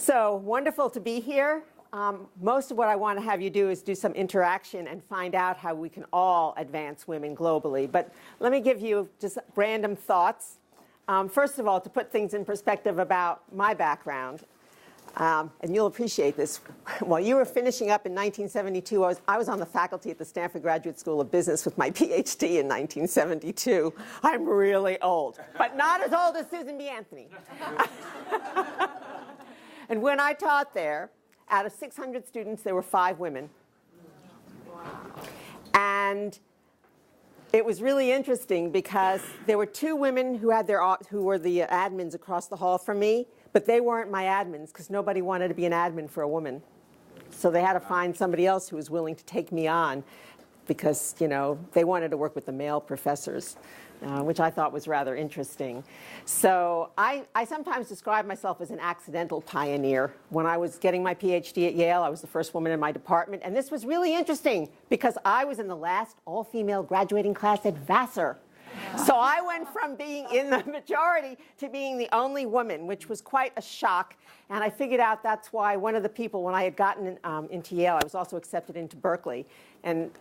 So wonderful to be here. Most of what I want to have you do is do some interaction and find out how we can all advance women globally. But let me give you just random thoughts. First of all, to put things in perspective about my background, and you'll appreciate this. While you were finishing up in 1972, I was on the faculty at the Stanford Graduate School of Business with my Ph.D. in 1972. I'm really old, but not as old as Susan B. Anthony. And when I taught there, out of 600 students, there were 5 women. Wow. And it was really interesting because there were 2 women who were the admins across the hall from me, but they weren't my admins because nobody wanted to be an admin for a woman. So they had to find somebody else who was willing to take me on because, you know, they wanted to work with the male professors, which I thought was rather interesting. So I sometimes describe myself as an accidental pioneer. When I was getting my Ph.D. at Yale, I was the first woman in my department. And this was really interesting because I was in the last all-female graduating class at Vassar. So I went from being in the majority to being the only woman, which was quite a shock. And I figured out that's why one of the people, when I had gotten into Yale, I was also accepted into Berkeley. And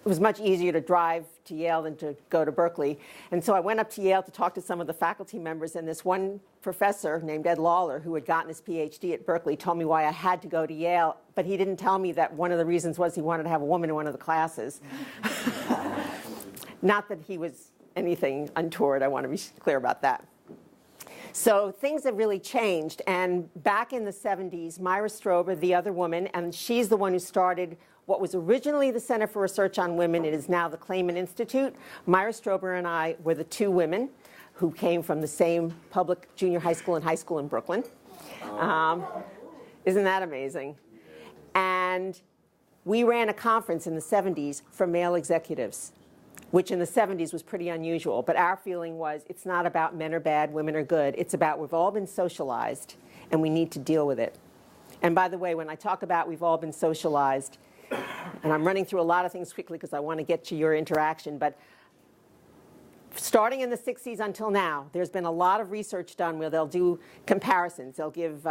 it was much easier to drive to Yale than to go to Berkeley. And so I went up to Yale to talk to some of the faculty members, and this one professor named Ed Lawler, who had gotten his Ph.D. at Berkeley, told me why I had to go to Yale, but he didn't tell me that one of the reasons was he wanted to have a woman in one of the classes. Not that he was anything untoward, I want to be clear about that. So things have really changed, and back in the 70s, Myra Strober, the other woman, and she's the one who started what was originally the Center for Research on Women. It is now the Clayman Institute. Myra Strober and I were the 2 women who came from the same public junior high school and high school in Brooklyn. Isn't that amazing? And we ran a conference in the 70s for male executives, which in the 70s was pretty unusual. But our feeling was it's not about men are bad, women are good. It's about we've all been socialized, and we need to deal with it. And by the way, when I talk about we've all been socialized, and I'm running through a lot of things quickly because I want to get to your interaction, but starting in the 60s until now, there's been a lot of research done where they'll do comparisons. They'll give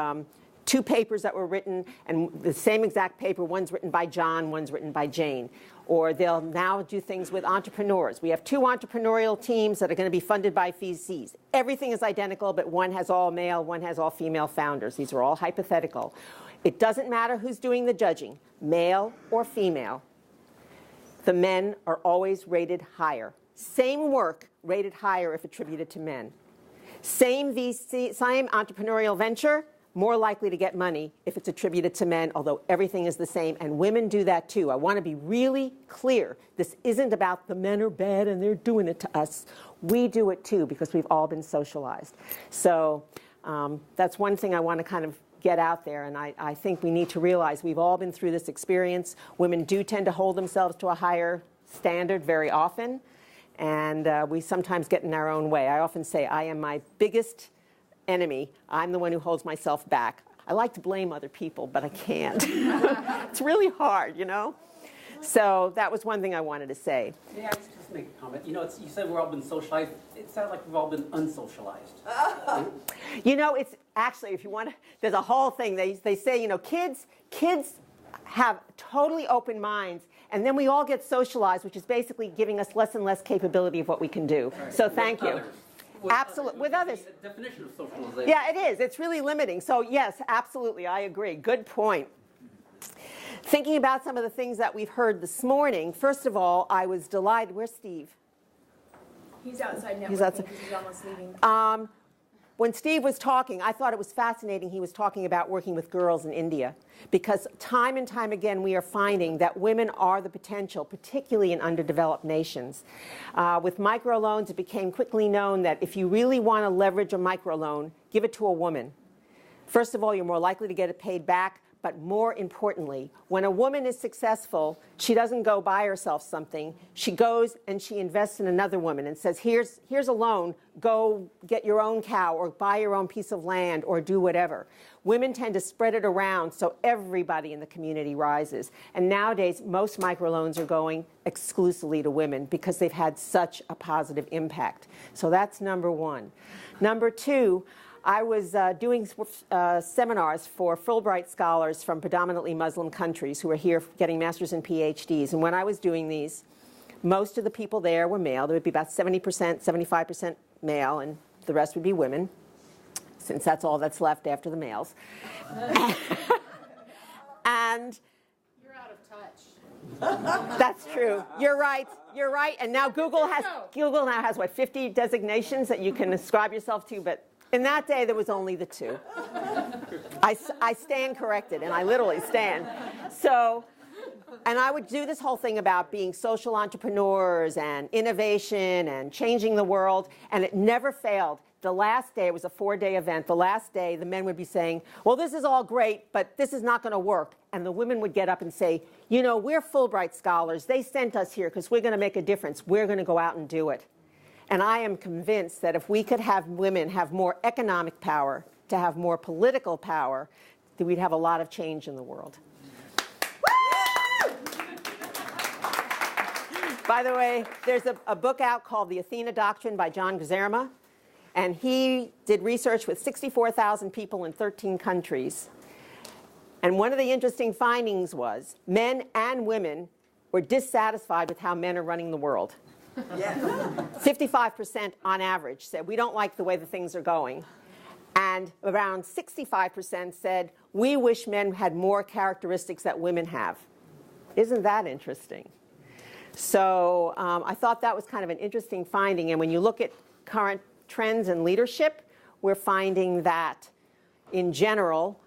2 papers that were written, and the same exact paper, one's written by John, one's written by Jane. Or they'll now do things with entrepreneurs. We have 2 entrepreneurial teams that are going to be funded by VCs. Everything is identical, but one has all male, one has all female founders. These are all hypothetical. It doesn't matter who's doing the judging, male or female. The men are always rated higher. Same work rated higher if attributed to men. Same VC, same entrepreneurial venture, more likely to get money if it's attributed to men, although everything is the same, and women do that too. I want to be really clear. This isn't about the men are bad and they're doing it to us. We do it too because we've all been socialized. So that's one thing I want to kind of get out there, and I think we need to realize we've all been through this experience. Women do tend to hold themselves to a higher standard very often, and we sometimes get in our own way. I often say I am my biggest enemy. I'm the one who holds myself back. I like to blame other people, but I can't. It's really hard, you know? So that was one thing I wanted to say. May I just make a comment? You know, you said we've all been socialized. It sounds like we've all been unsocialized. You know, it's actually, if you want to, there's a whole thing. They say, you know, kids have totally open minds, and then we all get socialized, which is basically giving us less and less capability of what we can do. Right. So thank you. Absolutely, with others. The definition of socialization. Yeah, it is. It's really limiting. So yes, absolutely, I agree. Good point. Thinking about some of the things that we've heard this morning, first of all, I was delighted. Where's Steve? He's outside networking. He's outside. He's almost leaving. When Steve was talking, I thought it was fascinating he was talking about working with girls in India, because time and time again we are finding that women are the potential, particularly in underdeveloped nations. With microloans, it became quickly known that if you really want to leverage a microloan, give it to a woman. First of all, you're more likely to get it paid back. But more importantly, when a woman is successful, she doesn't go buy herself something. She goes and she invests in another woman and says, here's a loan. Go get your own cow or buy your own piece of land or do whatever. Women tend to spread it around so everybody in the community rises. And nowadays, most microloans are going exclusively to women because they've had such a positive impact. So that's number one. Number two, I was doing seminars for Fulbright scholars from predominantly Muslim countries who are here getting masters and Ph.D.s. And when I was doing these, most of the people there were male. There would be about 70%, 75% male, and the rest would be women, since that's all that's left after the males. And You're out of touch. that's true. You're right. You're right. And now Google now has what, 50 designations that you can ascribe yourself to, but in that day, there was only the 2. I stand corrected, and I literally stand. So, and I would do this whole thing about being social entrepreneurs and innovation and changing the world, and it never failed. The last day, it was a 4-day event, the last day, the men would be saying, well, this is all great, but this is not going to work. And the women would get up and say, you know, we're Fulbright scholars. They sent us here because we're going to make a difference. We're going to go out and do it. And I am convinced that if we could have women have more economic power, to have more political power, that we'd have a lot of change in the world. By the way, there's a book out called The Athena Doctrine by John Gazerma, and he did research with 64,000 people in 13 countries. And one of the interesting findings was men and women were dissatisfied with how men are running the world. 55% on average said, we don't like the way the things are going. And around 65% said, we wish men had more characteristics that women have. Isn't that interesting? So I thought that was kind of an interesting finding. And when you look at current trends in leadership, we're finding that, in general,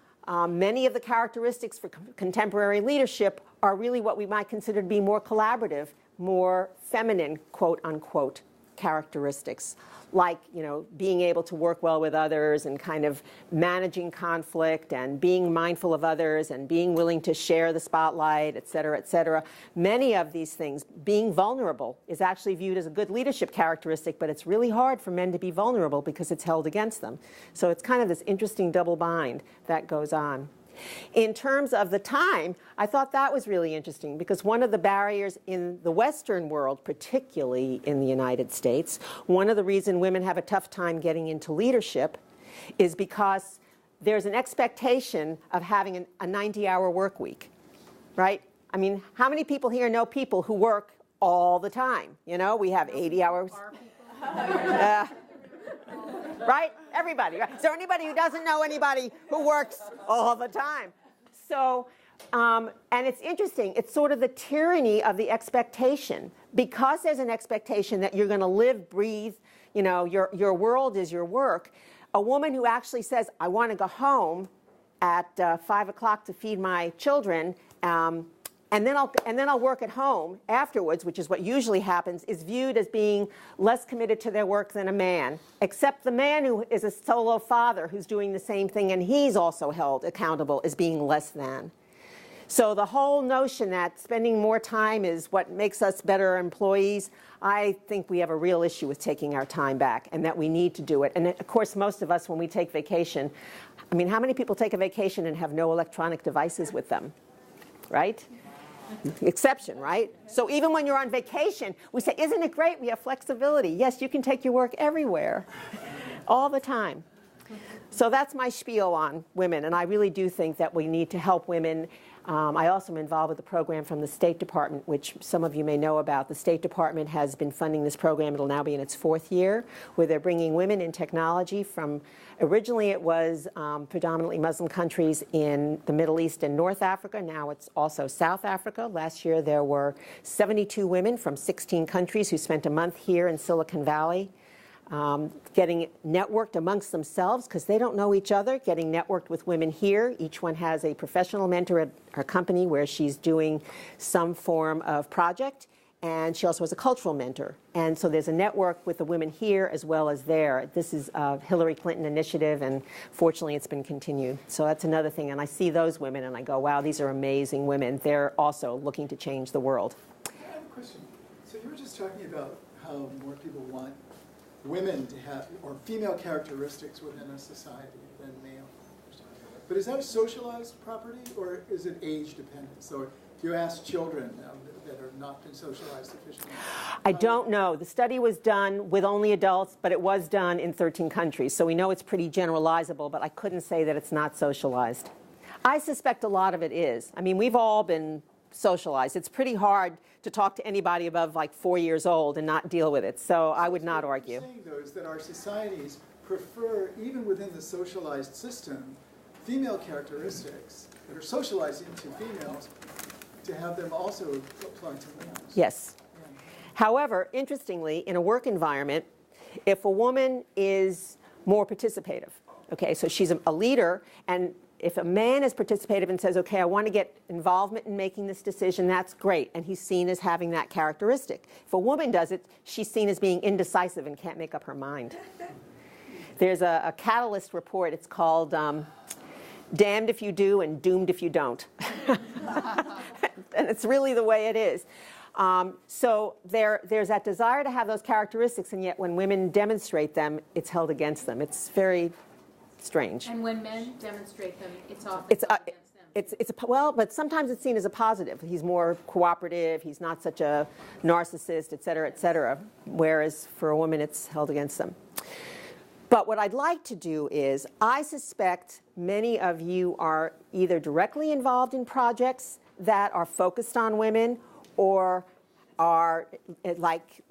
many of the characteristics for contemporary leadership are really what we might consider to be more collaborative, more feminine, quote unquote, characteristics, like, you know, being able to work well with others and kind of managing conflict and being mindful of others and being willing to share the spotlight, et cetera, et cetera. Many of these things, being vulnerable is actually viewed as a good leadership characteristic, but it's really hard for men to be vulnerable because it's held against them. So it's kind of this interesting double bind that goes on. In terms of the time, I thought that was really interesting because one of the barriers in the Western world, particularly in the United States, one of the reasons women have a tough time getting into leadership is because there's an expectation of having a 90-hour work week, right? I mean, how many people here know people who work all the time? You know, we have 80 hours. Right? Everybody. Right? Is there anybody who doesn't know anybody who works all the time? So, and it's interesting. It's sort of the tyranny of the expectation. Because there's an expectation that you're going to live, breathe, you know, your world is your work. A woman who actually says, I want to go home at 5 o'clock to feed my children, and then I'll work at home afterwards, which is what usually happens, is viewed as being less committed to their work than a man, except the man who is a solo father who's doing the same thing, and he's also held accountable as being less than. So the whole notion that spending more time is what makes us better employees, I think we have a real issue with taking our time back and that we need to do it. And of course, most of us, when we take vacation, I mean, how many people take a vacation and have no electronic devices with them, right? Exception, right? So even when you're on vacation, we say, isn't it great? We have flexibility. Yes, you can take your work everywhere, all the time. So that's my spiel on women, and I really do think that we need to help women. I also am involved with a program from the State Department, which some of you may know about. The State Department has been funding this program. It'll now be in its 4th year, where they're bringing women in technology from, originally it was predominantly Muslim countries in the Middle East and North Africa. Now it's also South Africa. Last year there were 72 women from 16 countries who spent a month here in Silicon Valley. Getting networked amongst themselves because they don't know each other, getting networked with women here. Each one has a professional mentor at her company where she's doing some form of project, and she also has a cultural mentor. And so there's a network with the women here as well as there. This is a Hillary Clinton initiative, and fortunately it's been continued. So that's another thing, and I see those women and I go, wow, these are amazing women. They're also looking to change the world. I have a question. So you were just talking about how more people want women to have, or female characteristics within a society than male. But is that a socialized property, or is it age dependent? So if you ask children that are have not been socialized sufficiently? I don't know. The study was done with only adults, but it was done in 13 countries. So we know it's pretty generalizable, but I couldn't say that it's not socialized. I suspect a lot of it is. I mean, we've all been socialized. It's pretty hard to talk to anybody above like 4 years old and not deal with it. So I would not argue. What you're saying, though, is that our societies prefer, even within the socialized system, female characteristics that are socialized into females to have them also apply to males. Yes. Yeah. However, interestingly, in a work environment, if a woman is more participative, okay, so she's a leader, and if a man is participative and says, okay, I want to get involvement in making this decision, that's great, and he's seen as having that characteristic. If a woman does it, she's seen as being indecisive and can't make up her mind. There's a Catalyst report, it's called Damned If You Do and Doomed If You Don't. And it's really the way it is. So there's that desire to have those characteristics, and yet when women demonstrate them, it's held against them. It's very strange. And when men demonstrate them, it's often It's against them. well, but sometimes it's seen as a positive. He's more cooperative. He's not such a narcissist, et cetera, whereas for a woman, it's held against them. But what I'd like to do is, I suspect many of you are either directly involved in projects that are focused on women, or are like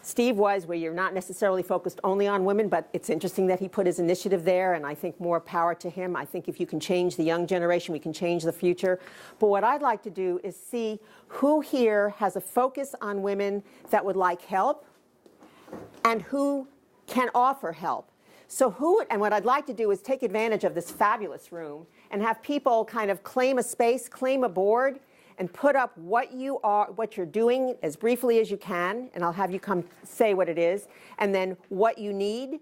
Steve was, where you're not necessarily focused only on women, but it's interesting that he put his initiative there, and I think more power to him. I think if you can change the young generation, we can change the future. But what I'd like to do is see who here has a focus on women that would like help, and who can offer help. So and what I'd like to do is take advantage of this fabulous room and have people kind of claim a space, claim a board, and put up what you're doing as briefly as you can, and I'll have you come say what it is, and then what you need,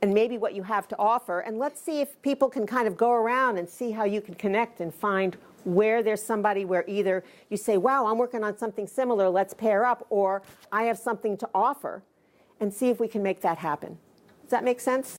and maybe what you have to offer, and let's see if people can kind of go around and see how you can connect and find where there's somebody where either you say, wow, I'm working on something similar, let's pair up, or I have something to offer, and see if we can make that happen. Does that make sense?